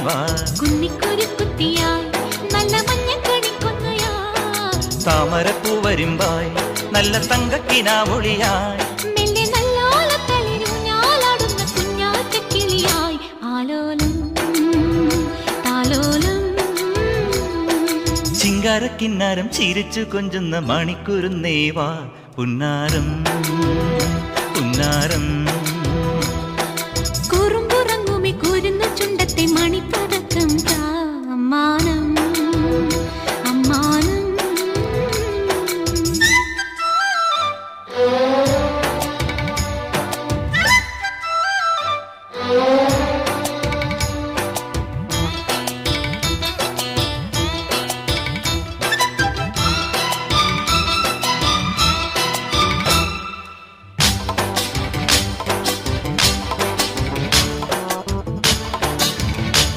വാ കുന്നിക്കുരു കുത്തിയായി നല്ല മഞ്ഞക്കണിക്കൊന്നയാ താമരപ്പൂ വരുമ്പായി നല്ല തങ്കക്കിനാവൊളിയായി മെല്ലെ നല്ലോല തളിരൂഞ്ഞാലാടുന്ന കുഞ്ഞാറ്റക്കിളിയായി ആലോലം താലോലം ചിങ്കാരക്കിന്നാരം ചിരിച്ചു കൊഞ്ചുന്ന മണിക്കുരുന്നേവാ പുന്നാരം പുന്നാരം കുറുമ്പുറങ്ങുമി കുരുന്ന ചുണ്ടത്തെ മണിപ്പതക്കം താമാനം